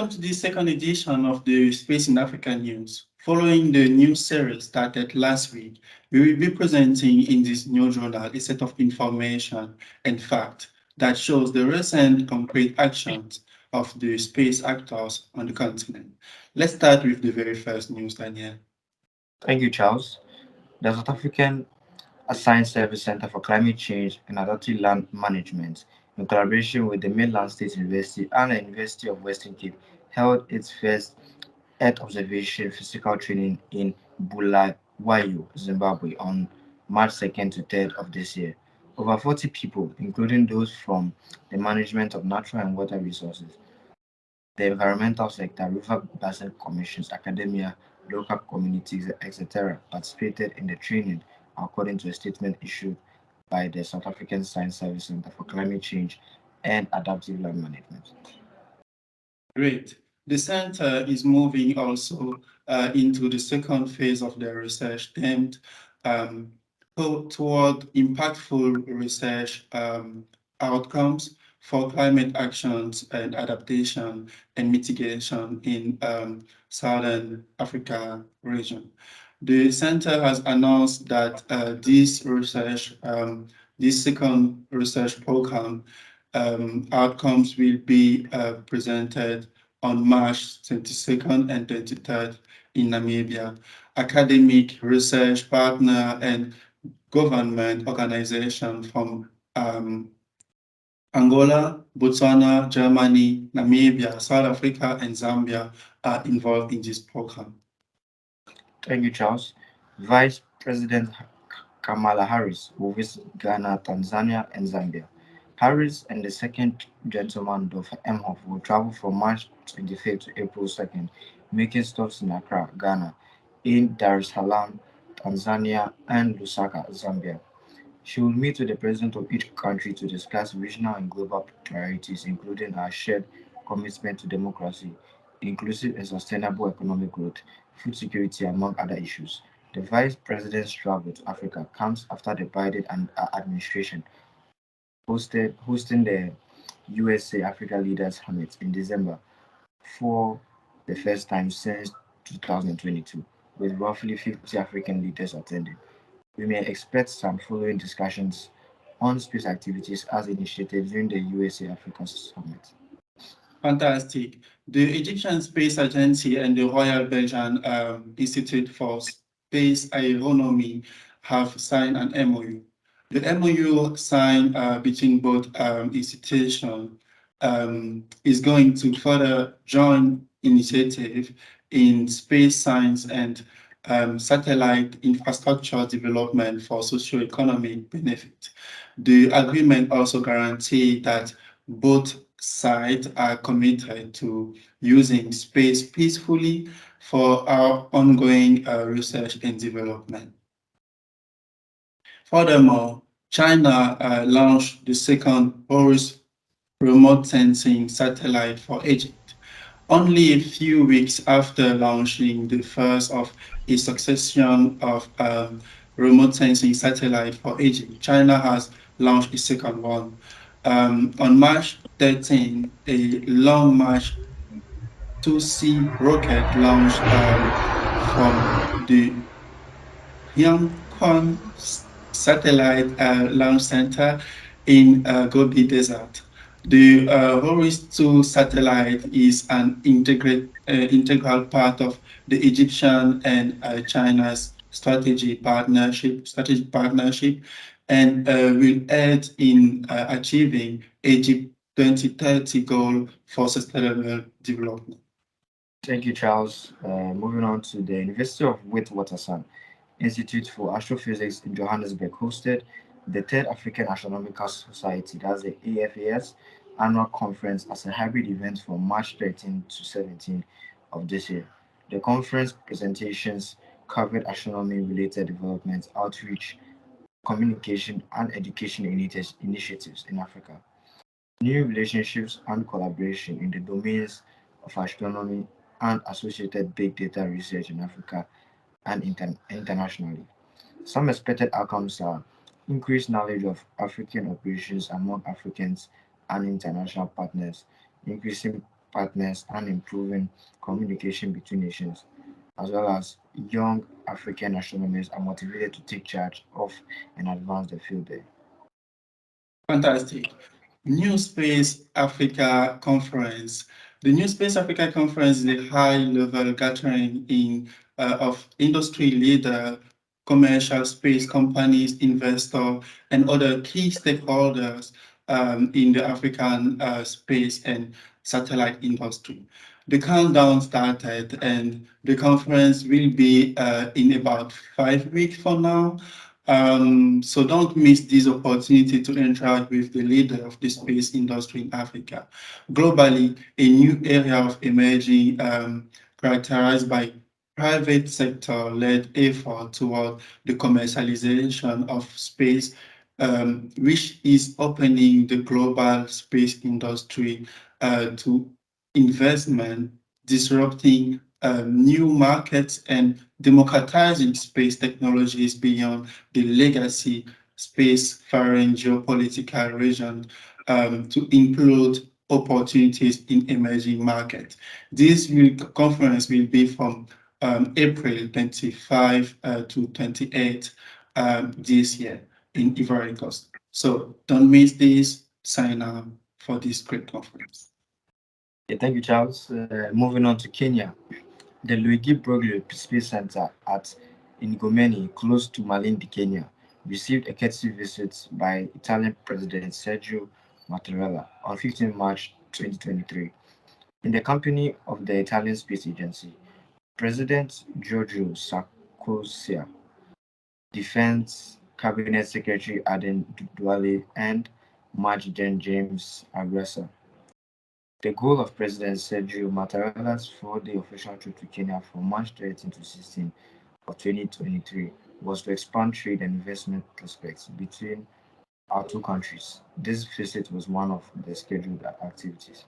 Welcome to the second edition of the Space in Africa News. Following the news series started last week, we will be presenting in this new journal a set of information and facts that shows the recent concrete actions of the space actors on the continent. Let's start with the very first news, Daniel. Thank you, Charles. The South African Assigned Service Center for Climate Change and Adaptive Land Management, in collaboration with the Mainland State University and the University of Western Cape, held its first Earth observation physical training in Bulawayo, Zimbabwe, on March 2nd to 3rd of this year. Over 40 people, including those from the management of natural and water resources, the environmental sector, river basin commissions, academia, local communities, etc., participated in the training, according to a statement issued by the South African Science Service Center for Climate Change and Adaptive Land Management. Great. The center is moving also into the second phase of their research aimed um, toward impactful research outcomes for climate actions and adaptation and mitigation in Southern Africa region. The center has announced that this second research program outcomes will be presented on March 22nd and 23rd in Namibia. Academic, research partner, and government organization from Angola, Botswana, Germany, Namibia, South Africa, and Zambia are involved in this program. Thank you, Charles. Vice President Kamala Harris will visit Ghana, Tanzania, and Zambia. Harris and the second gentleman, Dr. Emhoff, will travel from March 25th to April 2nd, making stops in Accra, Ghana, in Dar es Salaam, Tanzania, and Lusaka, Zambia. She will meet with the president of each country to discuss regional and global priorities, including our shared commitment to democracy, inclusive and sustainable economic growth, food security, among other issues. The vice president's travel to Africa comes after the Biden administration hosting the USA Africa Leaders Summit in December for the first time since 2022, with roughly 50 African leaders attending. We may expect some following discussions on space activities as initiated during the USA Africa Summit. Fantastic. The Egyptian Space Agency and the Royal Belgian Institute for Space Aeronomy have signed an MOU. The MOU signed between both institutions is going to further joint initiative in space science and satellite infrastructure development for socio-economic benefit. The agreement also guarantees that both sides are committed to using space peacefully for our ongoing research and development. Furthermore, China launched the second Horus remote sensing satellite for Egypt. Only a few weeks after launching the first of a succession of remote sensing satellite for Egypt, China has launched a second one. On March 13, a Long March 2C rocket launched from the Hyangkwang Satellite Launch Center in Gobi Desert. The Horus 2 satellite is an integral part of the Egyptian and China's strategic partnership, and will aid in achieving Egypt 2030 goal for sustainable development. Thank you, Charles. Moving on to the University of Witwatersrand Institute for Astrophysics in Johannesburg hosted the Third African Astronomical Society, that's the AFAS, annual conference as a hybrid event from March 13 to 17 of this year. The conference presentations covered astronomy-related developments, outreach, communication, and education initiatives in Africa, new relationships and collaboration in the domains of astronomy and associated big data research in Africa and internationally. Some expected outcomes are increased knowledge of African operations among Africans and international partners, increasing partners, and improving communication between nations, as well as young African astronomers are motivated to take charge of and advance the field there. Fantastic. New Space Africa Conference. The New Space Africa Conference is a high-level gathering of industry leaders, commercial space companies, investors, and other key stakeholders in the African space and satellite industry. The countdown started, and the conference will be in about 5 weeks from now. So don't miss this opportunity to interact with the leader of the space industry in Africa. Globally, a new area of emerging characterized by private sector-led effort toward the commercialization of space, which is opening the global space industry to investment, disrupting new markets and democratizing space technologies beyond the legacy space-faring geopolitical region to include opportunities in emerging markets. Conference will be from April 25 to 28 this year in Ivory Coast. So don't miss this. Sign up for this great conference. Yeah, thank you, Charles. Moving on to Kenya. The Luigi Broglio Space Center at Ngomeni, close to Malindi, Kenya, received a courtesy visit by Italian President Sergio Mattarella on 15 March 2023. In the company of the Italian Space Agency, President Giorgio Sarkozy, Defense Cabinet Secretary Aden Duale, and Majden James Agresa. The goal of President Sergio Mattarella's four-day official trip to Kenya from March 13 to 16 of 2023 was to expand trade and investment prospects between our two countries. This visit was one of the scheduled activities.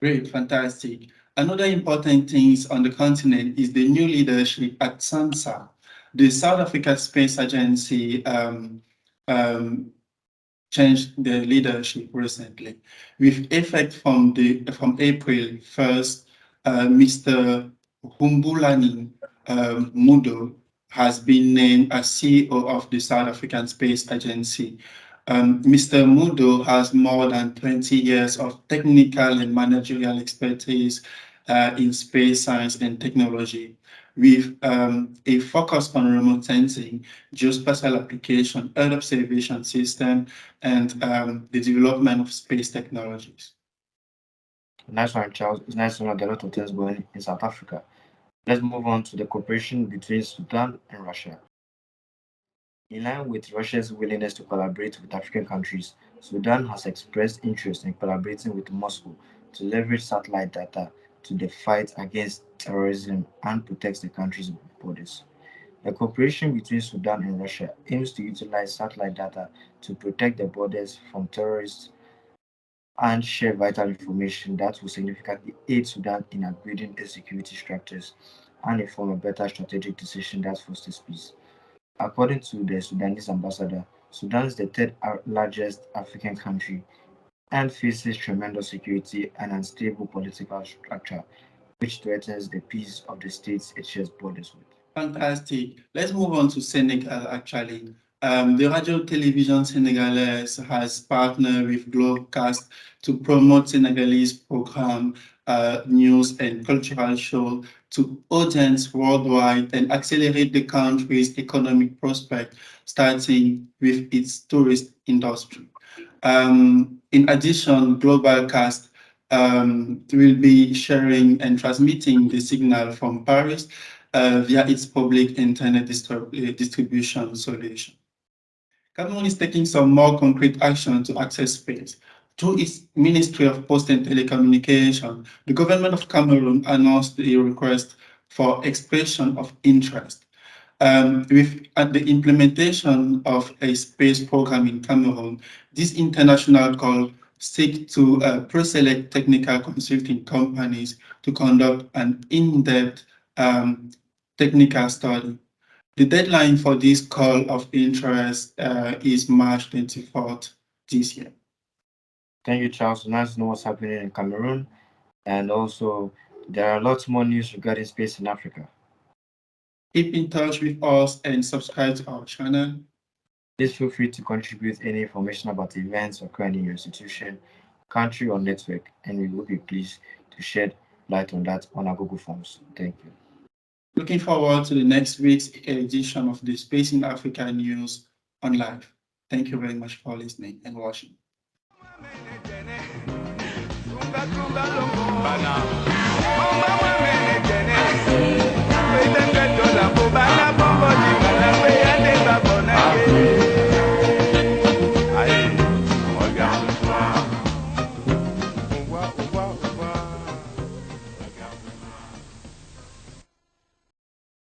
Great, fantastic. Another important thing on the continent is the new leadership at SANSA, the South Africa Space Agency. Um, Changed the leadership recently. With effect from April 1st, Mr. Humbulani Mudo has been named as CEO of the South African Space Agency. Mr. Mudo has more than 20 years of technical and managerial expertise in space science and technology, with a focus on remote sensing, geospatial application, Earth observation system, and the development of space technologies. Nice one, Charles. It's nice to know there are a lot of things going in South Africa. Let's move on to the cooperation between Sudan and Russia. In line with Russia's willingness to collaborate with African countries, Sudan has expressed interest in collaborating with Moscow to leverage satellite data to the fight against terrorism and protect the country's borders. The cooperation between Sudan and Russia aims to utilize satellite data to protect the borders from terrorists and share vital information that will significantly aid Sudan in upgrading its security structures and inform a better strategic decision that fosters peace. According to the Sudanese ambassador, Sudan is the third largest African country and faces tremendous security and unstable political structure, which threatens the peace of the states it shares borders with. Fantastic. Let's move on to Senegal, actually. The Radio Television Senegalese has partnered with Globecast to promote Senegalese program, news and cultural show to audience worldwide and accelerate the country's economic prospect, starting with its tourist industry. In addition, Globalcast will be sharing and transmitting the signal from Paris via its public internet distribution solution. Cameroon is taking some more concrete action to access space. Through its Ministry of Post and Telecommunication, the government of Cameroon announced a request for expression of interest with the implementation of a space program in Cameroon. This international call seek to pre-select technical consulting companies to conduct an in-depth technical study. The deadline for this call of interest is March 24th this year. Thank you, Charles. Nice to know what's happening in Cameroon. And also, there are lots more news regarding space in Africa. Keep in touch with us and subscribe to our channel. Please feel free to contribute any information about events occurring in your institution, country, or network, and we will be pleased to shed light on that on our Google Forms. Thank you. Looking forward to the next week's edition of the Space in Africa News on Live. Thank you very much for listening and watching. Bana